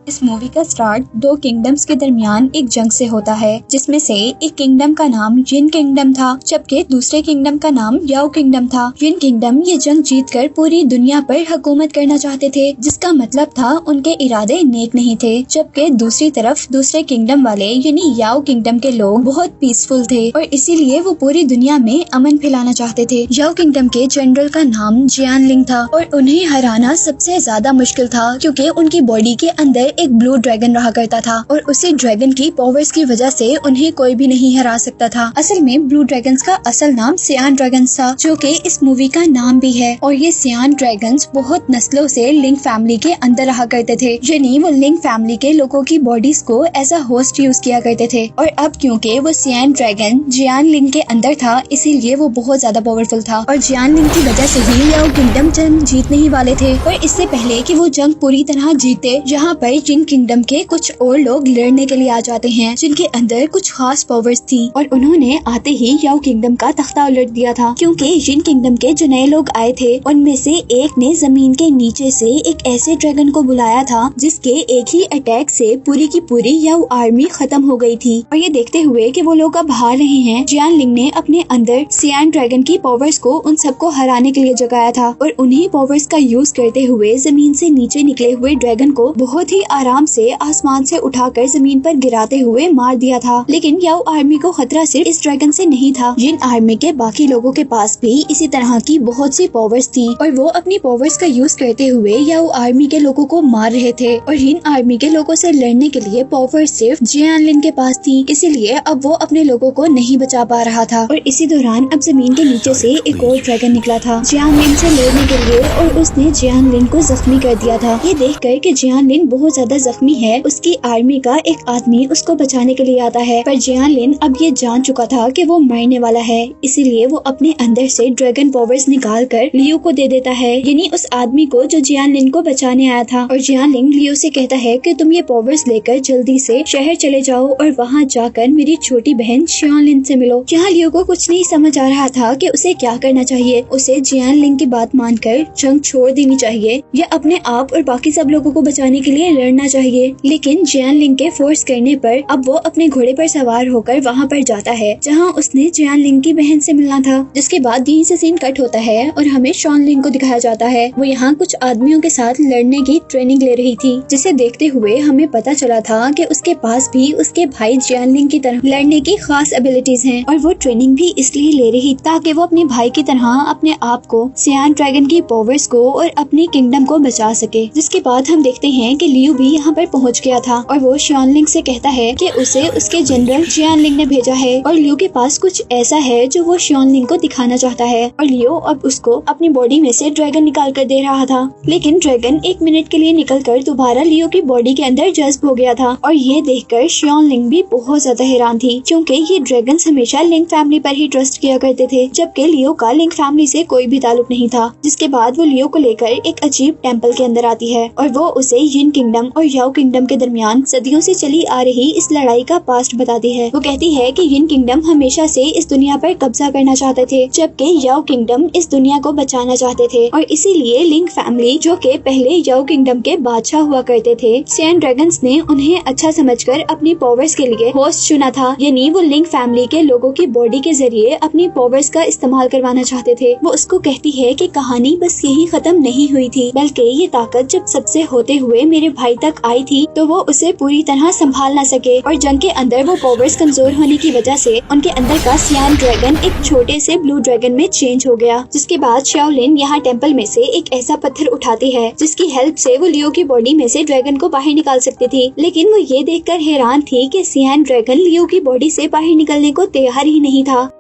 इस मूवी का स्टार्ट दो किंगडम्स के दरमियान एक जंग से होता है, जिसमें से एक किंगडम का नाम जिन किंगडम था, जबकि दूसरे किंगडम का नाम याओ किंगडम था। जिन किंगडम ये जंग जीतकर पूरी दुनिया पर हुकूमत करना चाहते थे, जिसका मतलब था उनके इरादे नेक नहीं थे। जबकि दूसरी तरफ दूसरे किंगडम वाले यानी याओ किंगडम के लोग बहुत पीसफुल थे और इसीलिए वो पूरी दुनिया में अमन फैलाना चाहते थे। याओ किंगडम के जनरल का नाम जियानलिंग था और उन्हें हराना सबसे ज्यादा मुश्किल था, क्योंकि उनकी बॉडी के अंदर एक ब्लू ड्रैगन रहा करता था और उसी ड्रैगन की पावर्स की वजह से उन्हें कोई भी नहीं हरा सकता था। असल में ब्लू ड्रैगन्स का असल नाम सियान ड्रैगन्स था, जो कि इस मूवी का नाम भी है। और ये सियान ड्रैगन्स बहुत नस्लों से लिंग फैमिली के अंदर रहा करते थे, यानी वो लिंग फैमिली के लोगों की बॉडीज को एज अ होस्ट यूज किया करते थे। और अब क्योंकि वो सियान ड्रैगन जियानलिंग के अंदर था, इसीलिए वो बहुत ज्यादा पावरफुल था और जियानलिंग की वजह से ही याओ किंगडम जंग जीतने ही वाले थे। और इससे पहले कि वो जंग पूरी तरह जीते, यहाँ पर जिन किंगडम के कुछ और लोग लड़ने के लिए आ जाते हैं, जिनके अंदर कुछ खास पावर्स थी और उन्होंने आते ही याओ किंगडम का तख्ता उलट दिया था। क्योंकि जिन किंगडम के जो नए लोग आए थे, उनमें से एक ने जमीन के नीचे से एक ऐसे ड्रैगन को बुलाया था जिसके एक ही अटैक से पूरी की पूरी याओ आर्मी खत्म हो गई थी। और ये देखते हुए कि वो लोग अब हार रहे हैं, जियानलिंग ने अपने अंदर सियान ड्रैगन की पावर्स को उन सबको हराने के लिए जगाया था और उन्हीं पावर्स का यूज करते हुए जमीन से नीचे निकले हुए ड्रैगन को बहुत ही आराम से आसमान से उठाकर जमीन पर गिराते हुए मार दिया था। लेकिन याओ आर्मी को खतरा सिर्फ इस ड्रैगन से नहीं था, जिन आर्मी के बाकी लोगों के पास भी इसी तरह की बहुत सी पावर्स थी और वो अपनी पावर्स का यूज करते हुए याओ आर्मी के लोगों को मार रहे थे। और जिन आर्मी के लोगों से लड़ने के लिए पावर सिर्फ जियानलिन के पास थी, इसीलिए अब वो अपने लोगों को नहीं बचा पा रहा था। और इसी दौरान अब जमीन के नीचे से एक और ड्रैगन निकला था जियानलिन से लड़ने के लिए और उसने जियानलिन को जख्मी कर दिया था। ये देख कर कि जियानलिन बहुत ज्यादा जख्मी है, उसकी आर्मी का एक आदमी उसको बचाने के लिए आता है, पर जियानलिन अब ये जान चुका था कि वो मरने वाला है, इसीलिए वो अपने अंदर से ड्रैगन पावर्स निकाल कर लियो को दे देता है, यानी उस आदमी को जो जियानलिन को बचाने आया था। और जियानलिन लियो से कहता है कि तुम ये पावर्स लेकर जल्दी से शहर चले जाओ और वहाँ जाकर मेरी छोटी बहन जियानलिन से मिलो। जहाँ लियो को कुछ नहीं समझ आ रहा था कि उसे क्या करना चाहिए, उसे जियानलिन की बात मानकर जंग छोड़ देनी चाहिए या अपने आप और बाकी सब लोगों को बचाने के लिए लड़ना चाहिए। लेकिन जियानलिन के फोर्स करने पर अब वो अपने घोड़े पर सवार होकर वहाँ पर जाता है जहाँ उसने जियानलिन की बहन से मिलना था। जिसके बाद यहीं से सीन कट होता है और हमें शॉनलिन को दिखाया जाता है। वो यहाँ कुछ आदमियों के साथ लड़ने की ट्रेनिंग ले रही थी, जिसे देखते हुए हमें पता चला था कि उसके पास भी उसके भाई जियानलिन की तरह लड़ने की खास एबिलिटीज हैं और वो ट्रेनिंग भी इसलिए ले रही ताकि वो अपने भाई की तरह अपने आप को सियान ड्रैगन की पावर्स को और अपनी किंगडम को बचा सके। जिसके बाद हम देखते हैं कि लियो भी यहाँ पर पहुँच गया था और वो शॉनलिन से कहता है कि उसे उसके जनरल जियानलिन ने भेजा है और लियो के पास कुछ ऐसा है जो वो शॉनलिन को दिखाना चाहता है। और लियो अब उसको अपनी बॉडी में से ड्रैगन निकाल कर दे रहा था, लेकिन ड्रैगन एक मिनट के लिए निकलकर दोबारा लियो की बॉडी के अंदर जज्ब हो गया था। और ये देखकर शॉनलिन भी बहुत ज्यादा हैरान थी, क्योंकि ये ड्रैगन्स हमेशा लिंग फैमिली पर ही ट्रस्ट किया करते थे, जबकि लियो का लिंग फैमिली से कोई भी ताल्लुक नहीं था। जिसके बाद वो लियो को लेकर एक अजीब टेम्पल के अंदर आती है और वो उसे यिन किंगडम और याओ किंगडम के दरमियान सदियों से चली आ रही इस लड़ाई का पास्ट बताती है। वो कहती है कि यिन किंगडम हमेशा से इस दुनिया पर कब्जा करना चाहते थे, जबकि याओ किंगडम इस दुनिया को बचाना चाहते थे। और इसीलिए लिंग फैमिली, जो कि पहले याओ किंगडम के बादशाह हुआ करते थे, सियान ड्रैगन्स ने उन्हें अच्छा समझकर अपनी पावर्स के लिए होस्ट चुना था, यानी वो लिंग फैमिली के लोगों की बॉडी के जरिए अपनी पावर्स का इस्तेमाल करवाना चाहते थे। वो उसको कहती है कि कहानी बस यही खत्म नहीं हुई थी, बल्कि ये ताकत जब सबसे होते हुए मेरे भाई तक आई थी तो वो उसे पूरी तरह संभाल न सके और जंग के अंदर वो पावर्स कमजोर होने की वजह से उनके अंदर का सियान ड्रैगन एक छोटे से ब्लू ड्रैगन में चेंज हो गया। जिसके बाद शाओलिन यहाँ टेम्पल में से एक ऐसा पत्थर उठाती है जिसकी हेल्प से वो लियो की बॉडी में से ड्रैगन को बाहर निकाल सकती थी, लेकिन वो ये देखकर हैरान थी कि सियान ड्रैगन लियो की बॉडी से बाहर निकलने को तैयार ही नहीं था।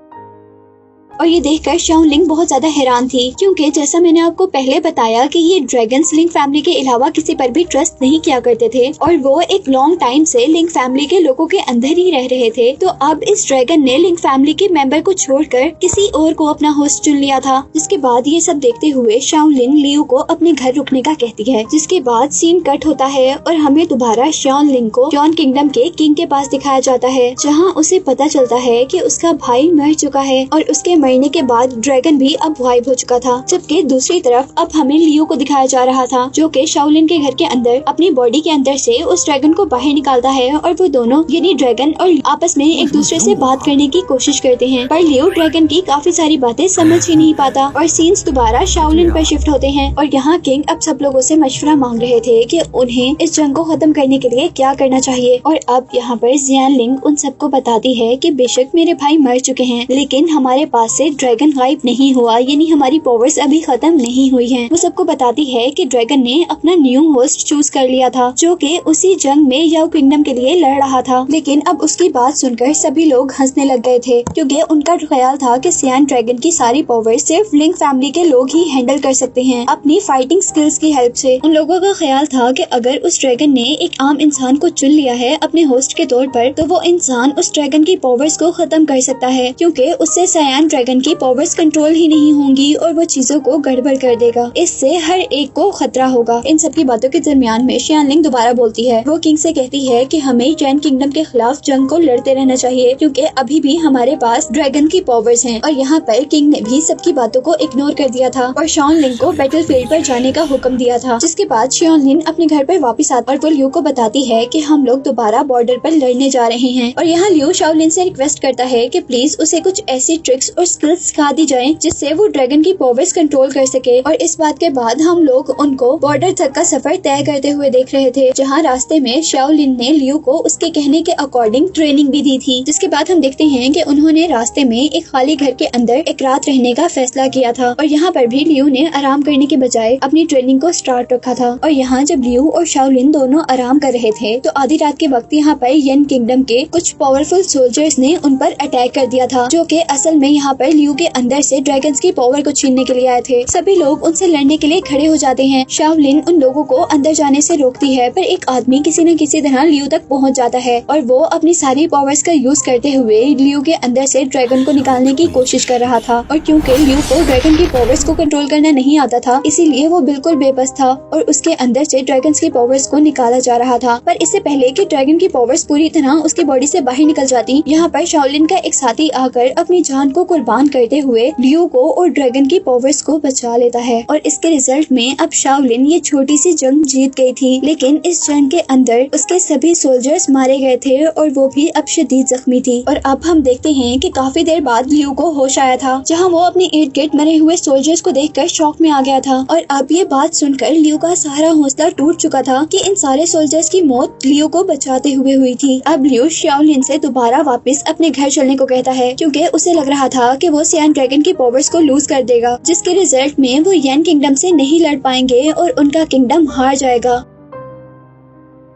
और ये देखकर शाओलिन बहुत ज्यादा हैरान थी, क्योंकि जैसा मैंने आपको पहले बताया कि ये ड्रैगन्स लिंग फैमिली के अलावा किसी पर भी ट्रस्ट नहीं किया करते थे और वो एक लॉन्ग टाइम से लिंग फैमिली के लोगों के अंदर ही रह रहे थे। तो अब इस ड्रैगन ने लिंग फैमिली के मेंबर को छोड़कर किसी और को अपना होस्ट चुन लिया था। जिसके बाद ये सब देखते हुए शाओलिन लियो को अपने घर रुकने का कहती है। जिसके बाद सीन कट होता है और हमें दोबारा शाओलिन को जॉन किंगडम के किंग के पास दिखाया जाता है, जहाँ उसे पता चलता है कि उसका भाई मर चुका है और उसके मरने के बाद ड्रैगन भी अब गायब हो चुका था। जबकि दूसरी तरफ अब हमें लियो को दिखाया जा रहा था, जो कि शाओलिन के घर के अंदर अपनी बॉडी के अंदर से उस ड्रैगन को बाहर निकालता है और वो दोनों यानी ड्रैगन और आपस में एक दूसरे से बात करने की कोशिश करते हैं। पर लियो ड्रैगन की काफी सारी बातें समझ ही नहीं पाता और सीन्स दोबारा शाओलिन पर शिफ्ट होते हैं। और यहाँ किंग अब सब लोगों से मशवरा मांग रहे थे कि उन्हें इस जंग को खत्म करने के लिए क्या करना चाहिए। और अब यहाँ पर जियानलिंग उन सबको बताती है कि बेशक मेरे भाई मर चुके हैं, लेकिन हमारे पास से ड्रैगन गायब नहीं हुआ, यानी हमारी पावर्स अभी खत्म नहीं हुई हैं। वो सबको बताती है कि ड्रैगन ने अपना न्यू होस्ट चूज कर लिया था, जो कि उसी जंग में याओ किंगडम के लिए लड़ रहा था। लेकिन अब उसकी बात सुनकर सभी लोग हंसने लग गए थे, क्योंकि उनका ख्याल था कि सियान ड्रैगन की सारी पावर सिर्फ लिंक फैमिली के लोग ही हैंडल कर सकते हैं अपनी फाइटिंग स्किल्स की हेल्प से। उन लोगों का ख्याल था कि अगर उस ड्रैगन ने एक आम इंसान को चुन लिया है अपने होस्ट के तौर पर, तो वो इंसान उस ड्रैगन की पावर्स को खत्म कर सकता है, क्योंकि उससे सियान ड्रैगन की पावर्स कंट्रोल ही नहीं होंगी और वो चीजों को गड़बड़ कर देगा। इससे हर एक को खतरा होगा। इन सब की बातों के दरमियान में जियानलिंग दोबारा बोलती है। वो किंग से कहती है कि हमें जैन किंगडम के खिलाफ जंग को लड़ते रहना चाहिए, क्योंकि अभी भी हमारे पास ड्रैगन की पावर्स हैं। और यहाँ पर किंग ने भी सबकी बातों को इग्नोर कर दिया था और शाओलिन को बैटलफील्ड पर जाने का हुक्म दिया था। जिसके बाद शाओलिन अपने घर पर वापस आती और वो लियो को बताती है कि हम लोग दोबारा बॉर्डर पर लड़ने जा रहे हैं। और यहाँ लियो शाओलिन से रिक्वेस्ट करता है कि प्लीज उसे कुछ ऐसी ट्रिक्स और स्किल्स सिखा दी जाए जिससे वो ड्रैगन की पावर्स कंट्रोल कर सके। और इस बात के बाद हम लोग उनको बॉर्डर तक का सफर तय करते हुए देख रहे थे, जहाँ रास्ते में शाओलिन ने लियो को उसके कहने के अकॉर्डिंग ट्रेनिंग भी दी थी। जिसके बाद हम देखते हैं कि उन्होंने रास्ते में एक खाली घर के अंदर एक रात रहने का फैसला किया था। और यहाँ पर भी लियो ने आराम करने के बजाय अपनी ट्रेनिंग को स्टार्ट रखा था। और यहाँ जब लियो और शाओलिन दोनों आराम कर रहे थे, तो आधी रात के वक्त यहाँ पर येन किंगडम के कुछ पावरफुल सोल्जर्स ने उन पर अटैक कर दिया था, जो कि असल में यहाँ पर लियो के अंदर से ड्रैगन्स की पावर को छीनने के लिए आए थे। सभी लोग उनसे लड़ने के लिए खड़े हो जाते हैं। शाओलिन उन लोगों को अंदर जाने से रोकती है, पर एक आदमी किसी न किसी तरह लियो तक पहुँच जाता है और वो अपनी सारी पावर्स का यूज करते हुए लियो के अंदर से ड्रैगन को निकालने की कोशिश कर रहा था। और क्योंकि लियो को ड्रैगन की पावर्स को कंट्रोल करना नहीं आता था, इसीलिए वो बिल्कुल बेबस था और उसके अंदर से ड्रैगन्स की पावर्स को निकाला जा रहा था। पर इससे पहले कि ड्रैगन की पावर्स पूरी तरह उसकी बॉडी से बाहर निकल जाती, यहाँ पर शाओलिन का एक साथी आकर अपनी जान को कुर्बान करते हुए लियो को और ड्रैगन की पावर्स को बचा लेता है। और इसके रिजल्ट में अब शाओलिन ये छोटी सी जंग जीत गई थी, लेकिन इस जंग के अंदर उसके सभी सोल्जर्स मारे गए थे और वो भी अब शदीद जख्मी थी। और अब हम देखते हैं कि काफी देर बाद लियो को होश आया था, जहाँ वो अपने इर्द गिर्द मरे हुए सोल्जर्स को देखकर शॉक में आ गया था। और अब ये बात सुनकर लियो का सारा हौसला टूट चुका था कि इन सारे सोल्जर्स की मौत लियो को बचाते हुए हुई थी। अब लियो शाओलिन से दोबारा वापस अपने घर चलने को कहता है, क्योंकि उसे लग रहा था कि वो सियान ड्रैगन की पावर्स को लूज कर देगा, जिसके रिजल्ट में वो येन किंगडम से नहीं लड़ पाएंगे और उनका किंगडम हार जाएगा।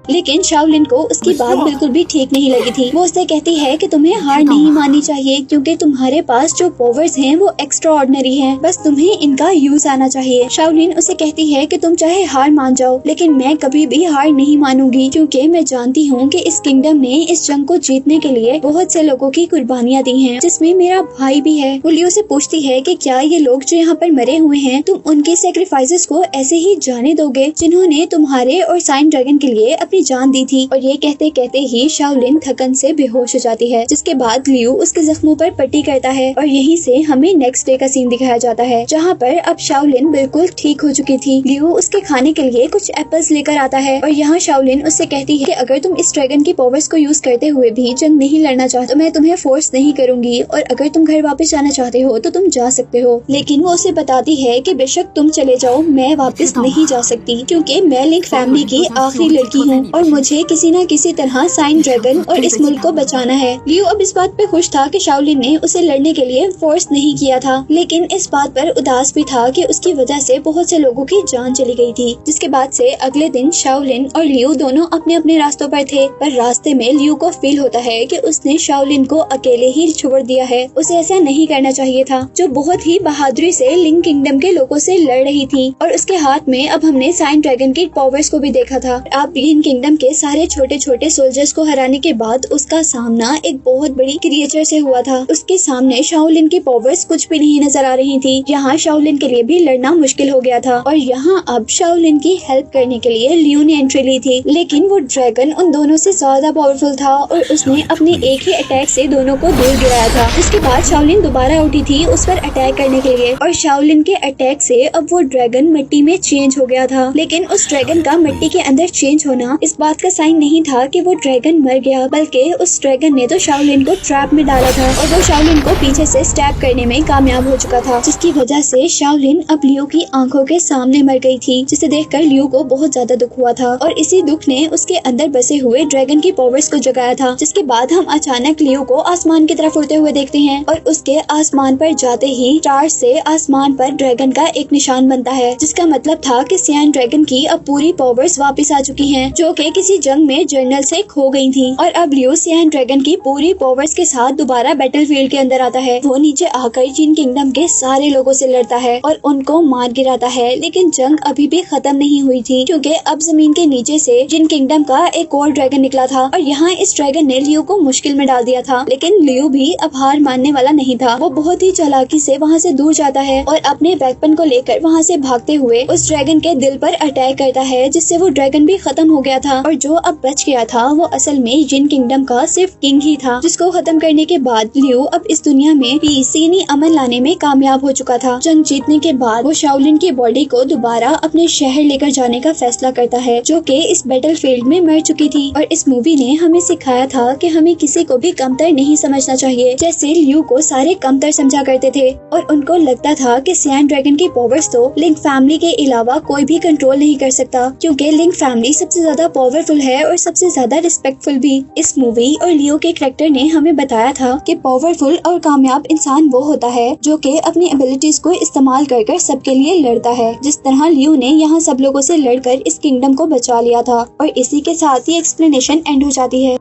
लेकिन शाओलिन को उसकी बात बिल्कुल भी ठीक नहीं लगी थी। वो उससे कहती है कि तुम्हें हार नहीं माननी चाहिए, क्योंकि तुम्हारे पास जो पावर्स हैं वो एक्स्ट्रा ऑर्डिनरी हैं, बस तुम्हें इनका यूज आना चाहिए। शाओलिन उसे कहती है कि तुम चाहे हार मान जाओ, लेकिन मैं कभी भी हार नहीं मानूंगी, क्योंकि मैं जानती हूँ कि इस किंगडम ने इस जंग को जीतने के लिए बहुत से लोगों की कुर्बानियाँ दी हैं, जिसमें मेरा भाई भी है। वो लियो से पूछती है कि क्या ये लोग जो यहाँ पर मरे हुए हैं, तुम उनके सेक्रीफाइसेस को ऐसे ही जाने दोगे जिन्होंने तुम्हारे और साइन ड्रैगन के लिए अपनी जान दी थी। और ये कहते कहते ही शाओलिन थकन से बेहोश हो जाती है, जिसके बाद लियो उसके जख्मों पर पट्टी करता है। और यहीं से हमें नेक्स्ट डे का सीन दिखाया जाता है, जहाँ पर अब शाओलिन बिल्कुल ठीक हो चुकी थी। लियो उसके खाने के लिए कुछ एप्पल्स लेकर आता है और यहाँ शाओलिन उससे कहती है कि अगर तुम इस ड्रैगन की पावर्स को यूज करते हुए भी जंग नहीं लड़ना चाहते तो मैं तुम्हें फोर्स नहीं करूंगी, और अगर तुम घर वापस जाना चाहते हो तो तुम जा सकते हो। लेकिन वो उसे बताती है कि बेशक तुम चले जाओ, मैं वापस नहीं जा सकती, क्योंकि मैं लिंक फैमिली की आखिरी लड़की हूँ और मुझे किसी न किसी तरह साइन ड्रैगन और इस मुल्क को बचाना है। लियो अब इस बात पे खुश था कि शाओलिन ने उसे लड़ने के लिए फोर्स नहीं किया था, लेकिन इस बात पर उदास भी था कि उसकी वजह से बहुत से लोगों की जान चली गई थी। जिसके बाद से अगले दिन शाओलिन और लियो दोनों अपने अपने रास्तों पर थे, पर रास्ते में लियो को फील होता है कि उसने शाओलिन को अकेले ही छोड़ दिया है। उसे ऐसा नहीं करना चाहिए था, जो बहुत ही बहादुरी से लिंक किंगडम के लोगों से लड़ रही थी। और उसके हाथ में अब हमने साइन ड्रैगन की पावर्स को भी देखा था। अब लिंक किंगडम के सारे छोटे छोटे सोल्जर्स को हराने के बाद उसका सामना एक बहुत बड़ी क्रिएचर से हुआ था। उसके सामने शाओलिन की पावर्स कुछ भी नहीं नजर आ रही थी। यहाँ शाओलिन के लिए भी लड़ना मुश्किल हो गया था और यहाँ अब शाओलिन की हेल्प करने के लिए लियू ने एंट्री ली थी, लेकिन वो ड्रैगन उन दोनों से ज्यादा पावरफुल था और उसने अपने एक ही अटैक से दोनों को दूर गिराया था। जिसके बाद शाओलिन दोबारा उठी थी उस पर अटैक करने के लिए और शाओलिन के अटैक से अब वो ड्रैगन मिट्टी में चेंज हो गया था। लेकिन उस ड्रैगन का मिट्टी के अंदर चेंज होना इस बात का साइन नहीं था कि वो ड्रैगन मर गया, बल्कि उस ड्रैगन ने तो शाओलिन को ट्रैप में डाला था और वो शाओलिन को पीछे से स्टैब करने में कामयाब हो चुका था, जिसकी वजह से शाओलिन अब लियू की आंखों के सामने मर गई थी, जिसे देखकर लियू को बहुत ज्यादा दुख हुआ था और इसी दुख ने उसके अंदर बसे हुए ड्रैगन की पावर्स को जगाया था। जिसके बाद हम अचानक लियू को आसमान की तरफ उड़ते हुए देखते हैं और उसके आसमान पर जाते ही स्टार से आसमान पर ड्रैगन का एक निशान बनता है, जिसका मतलब था कि सियान ड्रैगन की अब पूरी पावर्स वापस आ चुकी हैं, जो कि किसी जंग में जर्नल से खो गई थी। और अब लियू सियान ड्रैगन की पूरी पावर्स के साथ दोबारा बैटलफील्ड के अंदर आता है। वो नीचे आकर जिन किंगडम के सारे लोगों से लड़ता है और उनको मार गिराता है, लेकिन जंग अभी भी खत्म नहीं हुई थी, क्योंकि अब जमीन के नीचे से जिन किंगडम का एक और ड्रैगन निकला था और यहाँ इस ड्रैगन ने लियू को मुश्किल में डाल दिया था। लेकिन लियू भी अब हार मानने वाला नहीं था। वो बहुत ही चालाकी से वहाँ से दूर जाता है और अपने वेपन को लेकर वहाँ से भागते हुए उस ड्रैगन के दिल पर अटैक करता है, जिससे वो ड्रैगन भी खत्म हो गया था और जो अब बच गया था वो असल में जिन किंगडम का सिर्फ किंग ही था, जिसको खत्म करने के बाद लियू अब इस दुनिया में पीस यानी अमन लाने में कामयाब हो चुका था। जंग जीतने के बाद वो शाओलिन की बॉडी को दोबारा अपने शहर लेकर जाने का फैसला करता है, जो कि इस बैटलफील्ड में मर चुकी थी। और इस मूवी ने हमें सिखाया था कि हमें किसी को भी कमतर नहीं समझना चाहिए। जैसे लियू को सारे कमतर समझा करते थे और उनको लगता था कि सियान ड्रैगन की पावर्स तो लिंक फैमिली के अलावा कोई भी कंट्रोल नहीं कर सकता, क्योंकि लिंक फैमिली सबसे ज्यादा पावरफुल है और सबसे ज्यादा रिस्पेक्टफुल भी। इस मूवी और लियो के कैरेक्टर ने हमें बताया था कि पावरफुल और कामयाब इंसान वो होता है जो कि अपनी एबिलिटीज को इस्तेमाल कर सबके लिए लड़ता है, जिस तरह लियो ने यहाँ सब लोगों से लड़कर इस किंगडम को बचा लिया था। और इसी के साथ ही एक्सप्लेनेशन एंड हो जाती है।